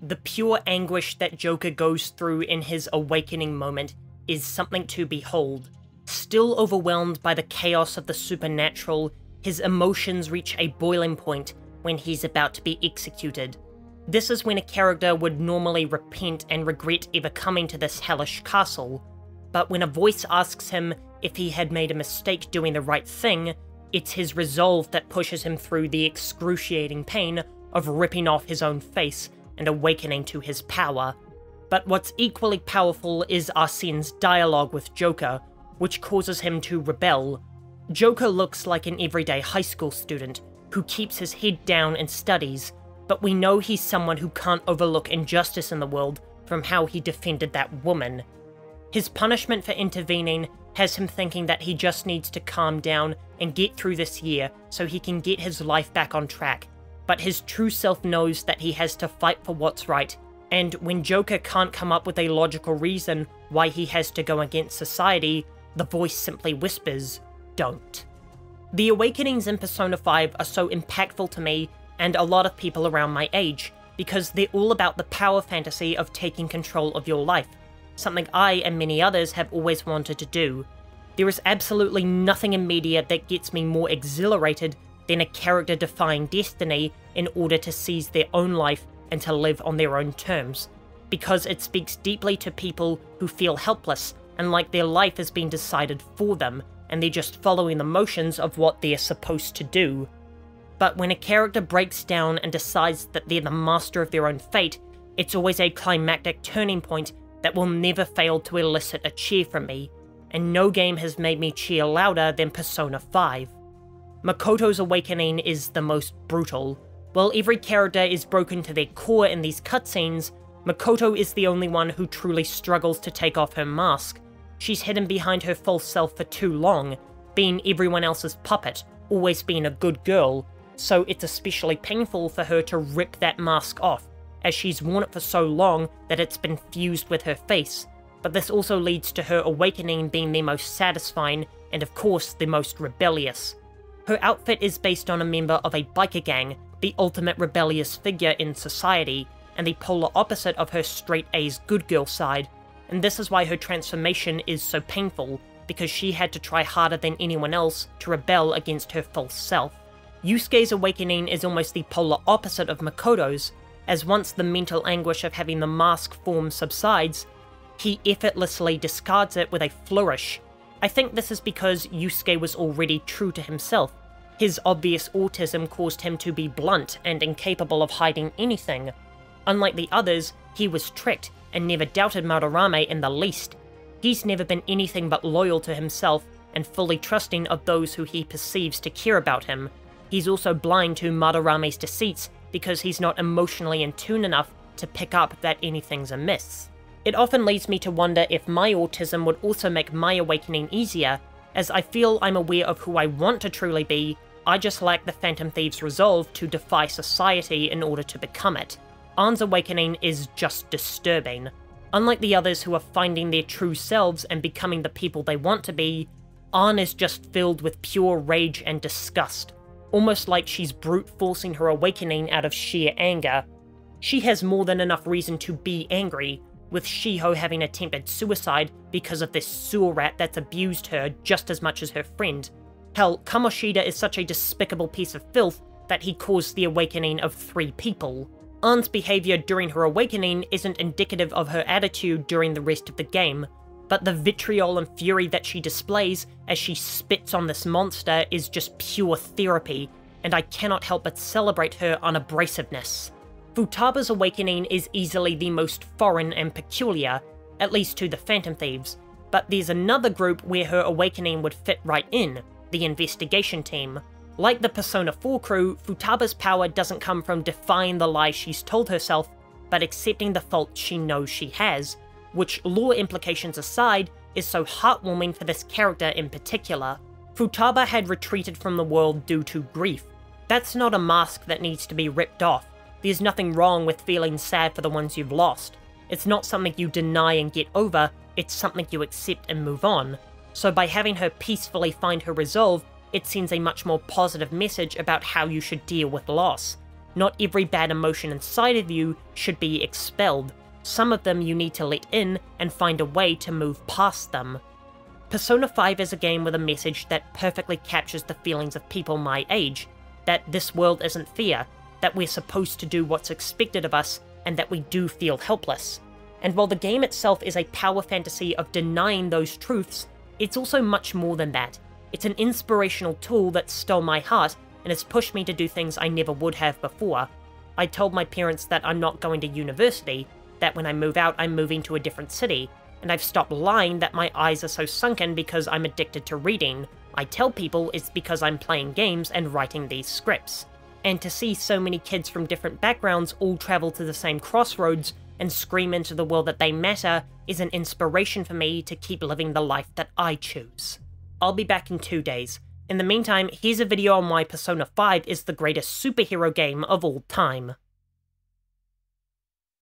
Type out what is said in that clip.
The pure anguish that Joker goes through in his awakening moment is something to behold. Still overwhelmed by the chaos of the supernatural, his emotions reach a boiling point when he's about to be executed. This is when a character would normally repent and regret ever coming to this hellish castle, but when a voice asks him if he had made a mistake doing the right thing, it's his resolve that pushes him through the excruciating pain of ripping off his own face and awakening to his power. But what's equally powerful is Arsene's dialogue with Joker, which causes him to rebel. Joker looks like an everyday high school student who keeps his head down and studies, but we know he's someone who can't overlook injustice in the world from how he defended that woman. His punishment for intervening has him thinking that he just needs to calm down and get through this year so he can get his life back on track, but his true self knows that he has to fight for what's right, and when Joker can't come up with a logical reason why he has to go against society, the voice simply whispers, "Don't." The awakenings in Persona 5 are so impactful to me and a lot of people around my age, because they're all about the power fantasy of taking control of your life, something I and many others have always wanted to do. There is absolutely nothing in media that gets me more exhilarated than a character defying destiny in order to seize their own life and to live on their own terms, because it speaks deeply to people who feel helpless and like their life has been decided for them, and they're just following the motions of what they're supposed to do. But when a character breaks down and decides that they're the master of their own fate, it's always a climactic turning point that will never fail to elicit a cheer from me, and no game has made me cheer louder than Persona 5. Makoto's awakening is the most brutal. While every character is broken to their core in these cutscenes, Makoto is the only one who truly struggles to take off her mask. She's hidden behind her false self for too long, being everyone else's puppet, always being a good girl, so it's especially painful for her to rip that mask off, as she's worn it for so long that it's been fused with her face. But this also leads to her awakening being the most satisfying, and of course the most rebellious. Her outfit is based on a member of a biker gang, the ultimate rebellious figure in society, and the polar opposite of her straight-A's good girl side, and this is why her transformation is so painful, because she had to try harder than anyone else to rebel against her false self. Yusuke's awakening is almost the polar opposite of Makoto's, as once the mental anguish of having the mask form subsides, he effortlessly discards it with a flourish. I think this is because Yusuke was already true to himself. His obvious autism caused him to be blunt and incapable of hiding anything. Unlike the others, he was tricked and never doubted Madarame in the least. He's never been anything but loyal to himself and fully trusting of those who he perceives to care about him. He's also blind to Madarame's deceits because he's not emotionally in tune enough to pick up that anything's amiss. It often leads me to wonder if my autism would also make my awakening easier, as I feel I'm aware of who I want to truly be, I just lack the Phantom Thieves' resolve to defy society in order to become it. Ann's awakening is just disturbing. Unlike the others who are finding their true selves and becoming the people they want to be, Ann is just filled with pure rage and disgust, almost like she's brute forcing her awakening out of sheer anger. She has more than enough reason to be angry, with Shiho having attempted suicide because of this sewer rat that's abused her just as much as her friend. Hell, Kamoshida is such a despicable piece of filth that he caused the awakening of 3 people. Ann's behaviour during her awakening isn't indicative of her attitude during the rest of the game, but the vitriol and fury that she displays as she spits on this monster is just pure therapy, and I cannot help but celebrate her unabrasiveness. Futaba's awakening is easily the most foreign and peculiar, at least to the Phantom Thieves, but there's another group where her awakening would fit right in, the investigation team. Like the Persona 4 crew, Futaba's power doesn't come from defying the lies she's told herself, but accepting the fault she knows she has, which, lore implications aside, is so heartwarming for this character in particular. Futaba had retreated from the world due to grief. That's not a mask that needs to be ripped off. There's nothing wrong with feeling sad for the ones you've lost. It's not something you deny and get over, it's something you accept and move on. So by having her peacefully find her resolve, it sends a much more positive message about how you should deal with loss. Not every bad emotion inside of you should be expelled. Some of them you need to let in and find a way to move past them. Persona 5 is a game with a message that perfectly captures the feelings of people my age, that this world isn't fair, that we're supposed to do what's expected of us, and that we do feel helpless. And while the game itself is a power fantasy of denying those truths, it's also much more than that. It's an inspirational tool that stole my heart and has pushed me to do things I never would have before. I told my parents that I'm not going to university, that when I move out I'm moving to a different city, and I've stopped lying that my eyes are so sunken because I'm addicted to reading. I tell people it's because I'm playing games and writing these scripts. And to see so many kids from different backgrounds all travel to the same crossroads and scream into the world that they matter is an inspiration for me to keep living the life that I choose. I'll be back in 2 days. In the meantime, here's a video on why Persona 5 is the greatest superhero game of all time.